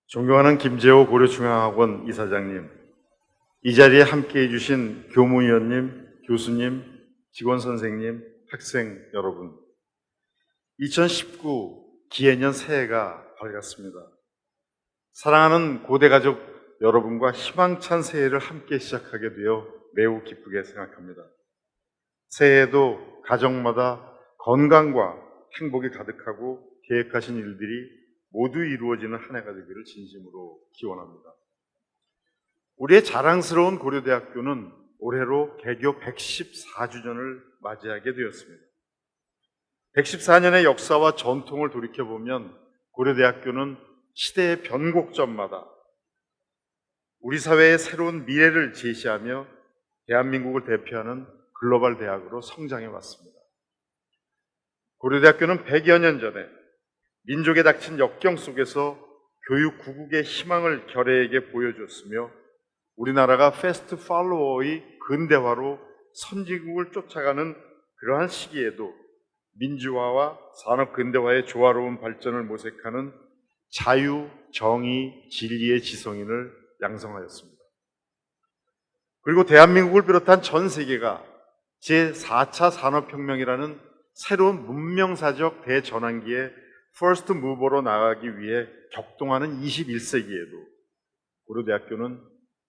존경하는 김재호 고려중앙학원 이사장님, 이 자리에 함께해 주신 교무위원님, 교수님, 직원 선생님, 학생 여러분, 2019 기해년 새해가 밝았습니다. 사랑하는 고대가족 여러분과 희망찬 새해를 함께 시작하게 되어 매우 기쁘게 생각합니다. 새해에도 가정마다 건강과 행복이 가득하고 계획하신 일들이 모두 이루어지는 한 해가 되기를 진심으로 기원합니다. 우리의 자랑스러운 고려대학교는 올해로 개교 114주년을 맞이하게 되었습니다. 114년의 역사와 전통을 돌이켜보면 고려대학교는 시대의 변곡점마다 우리 사회의 새로운 미래를 제시하며 대한민국을 대표하는 글로벌 대학으로 성장해 왔습니다. 고려대학교는 100여 년 전에 민족에 닥친 역경 속에서 교육 구국의 희망을 결의에게 보여줬으며 우리나라가 패스트 팔로워의 근대화로 선진국을 쫓아가는 그러한 시기에도 민주화와 산업 근대화의 조화로운 발전을 모색하는 자유, 정의, 진리의 지성인을 양성하였습니다. 그리고 대한민국을 비롯한 전 세계가 제4차 산업혁명이라는 새로운 문명사적 대전환기에 퍼스트 무버로 나가기 위해 격동하는 21세기에도 고려대학교는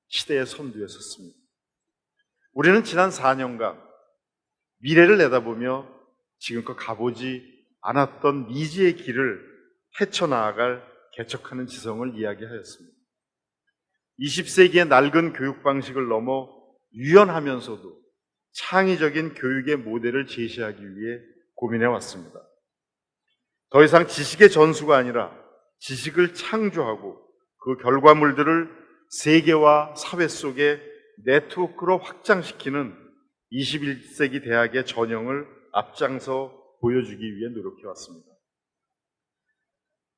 시대의 선두에 섰습니다. 우리는 지난 4년간 미래를 내다보며 지금껏 가보지 않았던 미지의 길을 헤쳐나아갈 개척하는 지성을 이야기하였습니다. 20세기의 낡은 교육 방식을 넘어 유연하면서도 창의적인 교육의 모델을 제시하기 위해 고민해 왔습니다. 더 이상 지식의 전수가 아니라 지식을 창조하고 그 결과물들을 세계와 사회 속에 네트워크로 확장시키는 21세기 대학의 전형을 앞장서 보여주기 위해 노력해 왔습니다.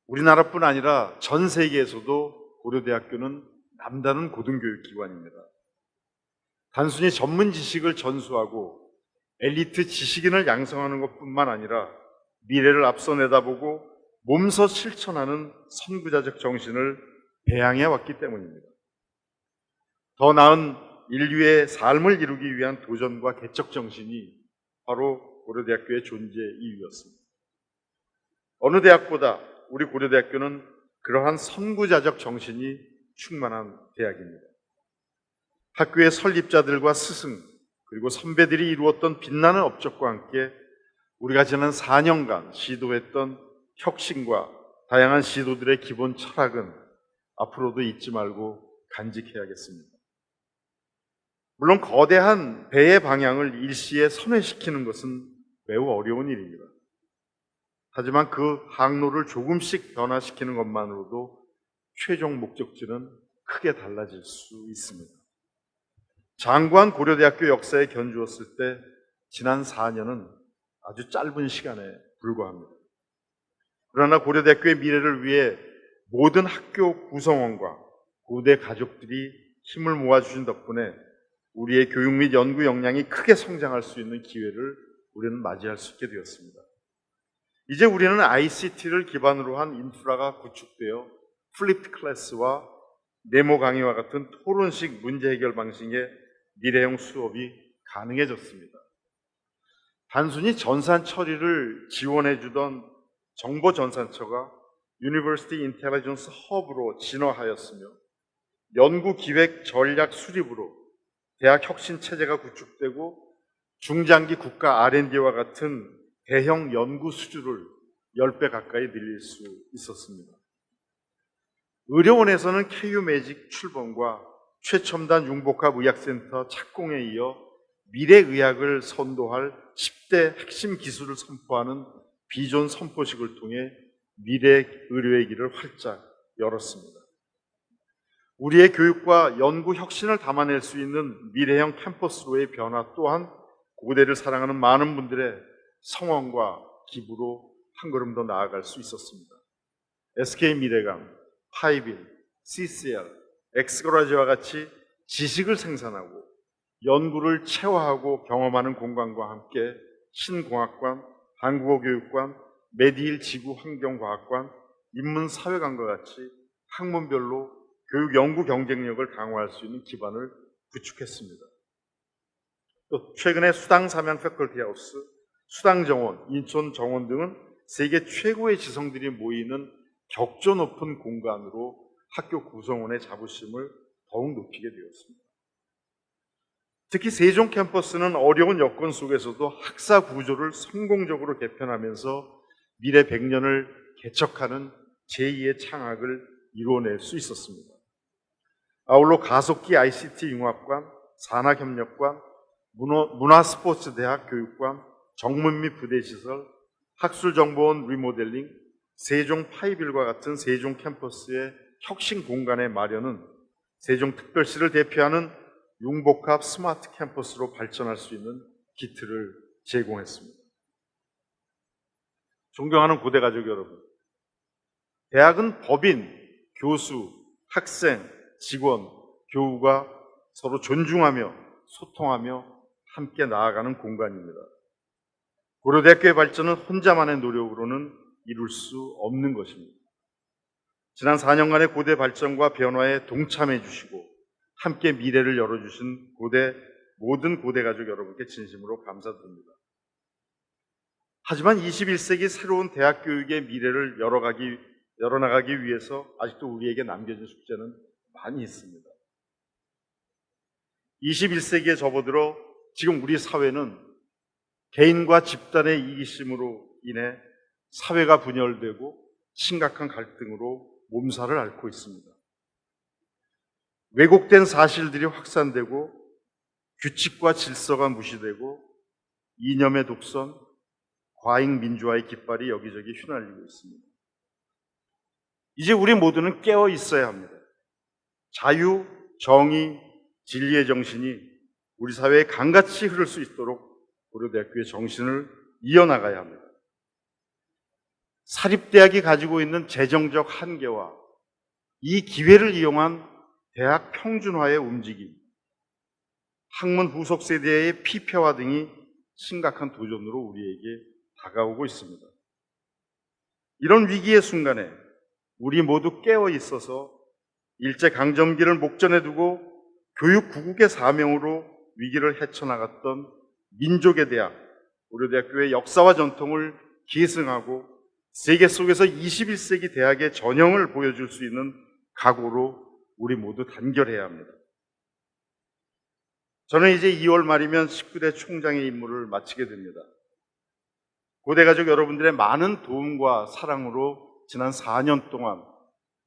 우리나라뿐 아니라 전 세계에서도 고려대학교는 남다른 고등교육기관입니다. 단순히 전문 지식을 전수하고 엘리트 지식인을 양성하는 것뿐만 아니라 미래를 앞서 내다보고 몸소 실천하는 선구자적 정신을 배양해 왔기 때문입니다. 더 나은 인류의 삶을 이루기 위한 도전과 개척 정신이 바로 고려대학교의 존재 이유였습니다. 어느 대학보다 우리 고려대학교는 그러한 선구자적 정신이 충만한 대학입니다. 학교의 설립자들과 스승 그리고 선배들이 이루었던 빛나는 업적과 함께 우리가 지난 4년간 시도했던 혁신과 다양한 시도들의 기본 철학은 앞으로도 잊지 말고 간직해야겠습니다. 물론 거대한 배의 방향을 일시에 선회시키는 것은 매우 어려운 일입니다. 하지만 그 항로를 조금씩 변화시키는 것만으로도 최종 목적지는 크게 달라질 수 있습니다. 장구한 고려대학교 역사에 견주었을 때 지난 4년은 아주 짧은 시간에 불과합니다. 그러나 고려대학교의 미래를 위해 모든 학교 구성원과 고대 가족들이 힘을 모아주신 덕분에 우리의 교육 및 연구 역량이 크게 성장할 수 있는 기회를 우리는 맞이할 수 있게 되었습니다. 이제 우리는 ICT를 기반으로 한 인프라가 구축되어 플립드 클래스와 네모 강의와 같은 토론식 문제 해결 방식의 미래형 수업이 가능해졌습니다. 단순히 전산 처리를 지원해주던 정보전산처가 유니버시티 인텔리전스 허브로 진화하였으며 연구기획 전략 수립으로 대학 혁신 체제가 구축되고 중장기 국가 R&D와 같은 대형 연구 수주를 10배 가까이 늘릴 수 있었습니다. 의료원에서는 KU매직 출범과 최첨단 융복합 의학센터 착공에 이어 미래의학을 선도할 10대 핵심 기술을 선포하는 비전 선포식을 통해 미래 의료의 길을 활짝 열었습니다. 우리의 교육과 연구 혁신을 담아낼 수 있는 미래형 캠퍼스로의 변화 또한 고대를 사랑하는 많은 분들의 성원과 기부로 한 걸음 더 나아갈 수 있었습니다. SK미래강, 파이빌, CCL, 엑스거라지와 같이 지식을 생산하고 연구를 체화하고 경험하는 공간과 함께 신공학관, 한국어교육관, 메디힐 지구환경과학관, 인문사회관과 같이 학문별로 교육 연구 경쟁력을 강화할 수 있는 기반을 구축했습니다. 또 최근에 수당 삼양 패컬티하우스, 수당 정원, 인천 정원 등은 세계 최고의 지성들이 모이는 격조 높은 공간으로 학교 구성원의 자부심을 더욱 높이게 되었습니다. 특히 세종 캠퍼스는 어려운 여건 속에서도 학사 구조를 성공적으로 개편하면서 미래 100년을 개척하는 제2의 창학을 이뤄낼 수 있었습니다. 아울러 가속기 ICT 융합관, 산학협력관, 문화스포츠대학 교육관, 정문 및 부대시설, 학술정보원 리모델링, 세종 파이빌과 같은 세종 캠퍼스의 혁신 공간의 마련은 세종특별시를 대표하는 융복합 스마트 캠퍼스로 발전할 수 있는 기틀을 제공했습니다. 존경하는 고대가족 여러분, 대학은 법인, 교수, 학생, 직원, 교우가 서로 존중하며 소통하며 함께 나아가는 공간입니다. 고려대학교의 발전은 혼자만의 노력으로는 이룰 수 없는 것입니다. 지난 4년간의 고대 발전과 변화에 동참해 주시고 함께 미래를 열어주신 모든 고대가족 여러분께 진심으로 감사드립니다. 하지만 21세기 새로운 대학 교육의 미래를 열어나가기 위해서 아직도 우리에게 남겨진 숙제는 많이 있습니다. 21세기에 접어들어 지금 우리 사회는 개인과 집단의 이기심으로 인해 사회가 분열되고 심각한 갈등으로 몸살을 앓고 있습니다. 왜곡된 사실들이 확산되고 규칙과 질서가 무시되고 이념의 독선, 과잉 민주화의 깃발이 여기저기 휘날리고 있습니다. 이제 우리 모두는 깨어 있어야 합니다. 자유, 정의, 진리의 정신이 우리 사회에 강같이 흐를 수 있도록 고려대학교의 정신을 이어나가야 합니다. 사립대학이 가지고 있는 재정적 한계와 이 기회를 이용한 대학 평준화의 움직임, 학문 후속 세대의 피폐화 등이 심각한 도전으로 우리에게 다가오고 있습니다. 이런 위기의 순간에 우리 모두 깨어 있어서 일제강점기를 목전에 두고 교육 구국의 사명으로 위기를 헤쳐나갔던 민족의 대학, 고려대학교의 역사와 전통을 계승하고 세계 속에서 21세기 대학의 전형을 보여줄 수 있는 각오로 우리 모두 단결해야 합니다. 저는 이제 2월 말이면 19대 총장의 임무를 마치게 됩니다. 고대가족 여러분들의 많은 도움과 사랑으로 지난 4년 동안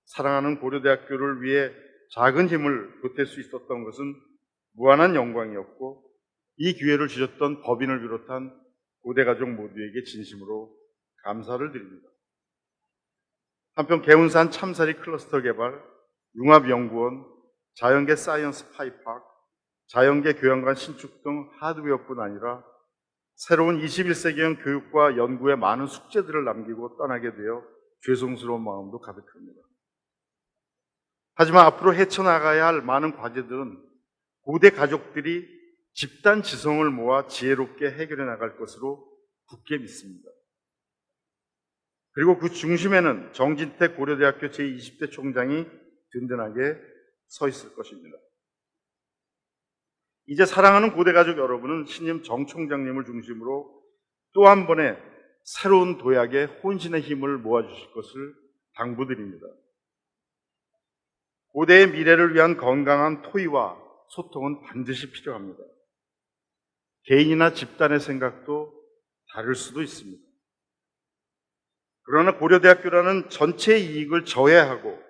사랑하는 고려대학교를 위해 작은 힘을 보탤 수 있었던 것은 무한한 영광이었고 이 기회를 주셨던 법인을 비롯한 고대가족 모두에게 진심으로 감사를 드립니다. 한편 개운산 참사리 클러스터 개발, 융합연구원, 자연계 사이언스 파이파크, 자연계 교양관 신축 등 하드웨어뿐 아니라 새로운 21세기형 교육과 연구에 많은 숙제들을 남기고 떠나게 되어 죄송스러운 마음도 가득합니다. 하지만 앞으로 헤쳐나가야 할 많은 과제들은 고대 가족들이 집단 지성을 모아 지혜롭게 해결해 나갈 것으로 굳게 믿습니다. 그리고 그 중심에는 정진택 고려대학교 제20대 총장이 든든하게 서 있을 것입니다. 이제 사랑하는 고대가족 여러분은 신임 정 총장님을 중심으로 또 한 번의 새로운 도약의 혼신의 힘을 모아주실 것을 당부드립니다. 고대의 미래를 위한 건강한 토의와 소통은 반드시 필요합니다. 개인이나 집단의 생각도 다를 수도 있습니다. 그러나 고려대학교라는 전체의 이익을 저해하고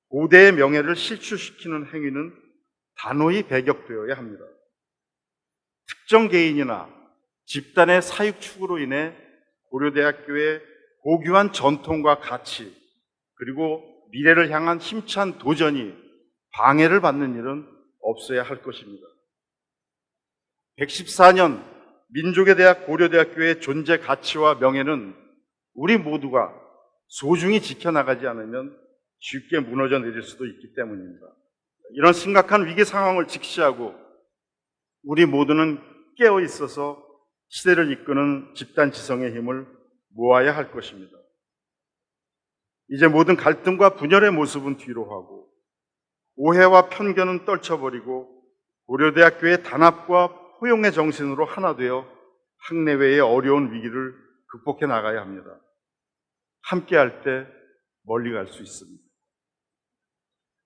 고대의 명예를 실추시키는 행위는 단호히 배격되어야 합니다. 특정 개인이나 집단의 사익 추구로 인해 고려대학교의 고귀한 전통과 가치 그리고 미래를 향한 힘찬 도전이 방해를 받는 일은 없어야 할 것입니다. 114년 민족의 대학 고려대학교의 존재 가치와 명예는 우리 모두가 소중히 지켜나가지 않으면 쉽게 무너져 내릴 수도 있기 때문입니다. 이런 심각한 위기 상황을 직시하고 우리 모두는 깨어 있어서 시대를 이끄는 집단 지성의 힘을 모아야 할 것입니다. 이제 모든 갈등과 분열의 모습은 뒤로 하고 오해와 편견은 떨쳐버리고 고려대학교의 단합과 포용의 정신으로 하나 되어 학내외의 어려운 위기를 극복해 나가야 합니다. 함께 할 때 멀리 갈 수 있습니다.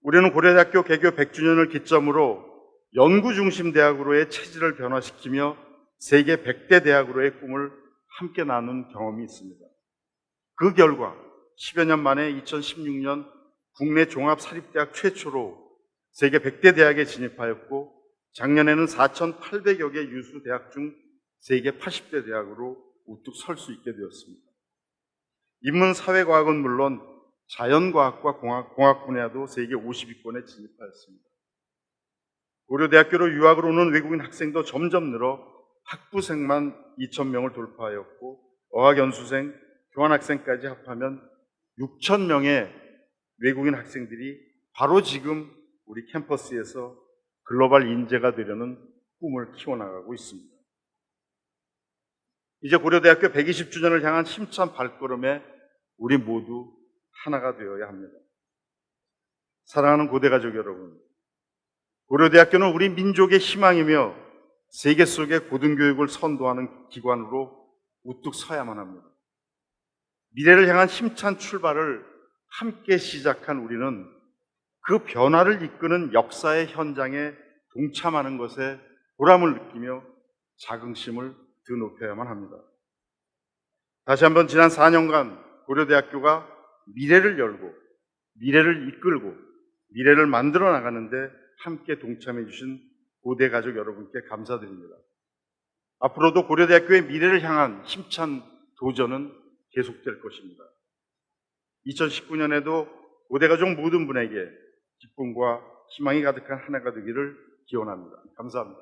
우리는 고려대학교 개교 100주년을 기점으로 연구 중심 대학으로의 체질을 변화시키며 세계 100대 대학으로의 꿈을 함께 나눈 경험이 있습니다. 그 결과 10여 년 만에 2016년 국내 종합사립대학 최초로 세계 100대 대학에 진입하였고 작년에는 4,800여 개 유수 대학 중 세계 80대 대학으로 우뚝 설 수 있게 되었습니다. 인문사회과학은 물론 자연과학과 공학 분야도 세계 50위권에 진입하였습니다. 고려대학교로 유학을 오는 외국인 학생도 점점 늘어 학부생만 2,000명을 돌파하였고 어학연수생, 교환학생까지 합하면 6,000명의 외국인 학생들이 바로 지금 우리 캠퍼스에서 글로벌 인재가 되려는 꿈을 키워나가고 있습니다. 이제 고려대학교 120주년을 향한 힘찬 발걸음에 우리 모두 하나가 되어야 합니다. 사랑하는 고대가족 여러분, 고려대학교는 우리 민족의 희망이며 세계 속의 고등교육을 선도하는 기관으로 우뚝 서야만 합니다. 미래를 향한 힘찬 출발을 함께 시작한 우리는 그 변화를 이끄는 역사의 현장에 동참하는 것에 보람을 느끼며 자긍심을 드높여야만 합니다. 다시 한번 지난 4년간 고려대학교가 미래를 열고 미래를 이끌고 미래를 만들어 나가는데 함께 동참해 주신 고대 가족 여러분께 감사드립니다. 앞으로도 고려대학교의 미래를 향한 힘찬 도전은 계속될 것입니다. 2019년에도 고대 가족 모든 분에게 기쁨과 희망이 가득한 한 해가 되기를 기원합니다. 감사합니다.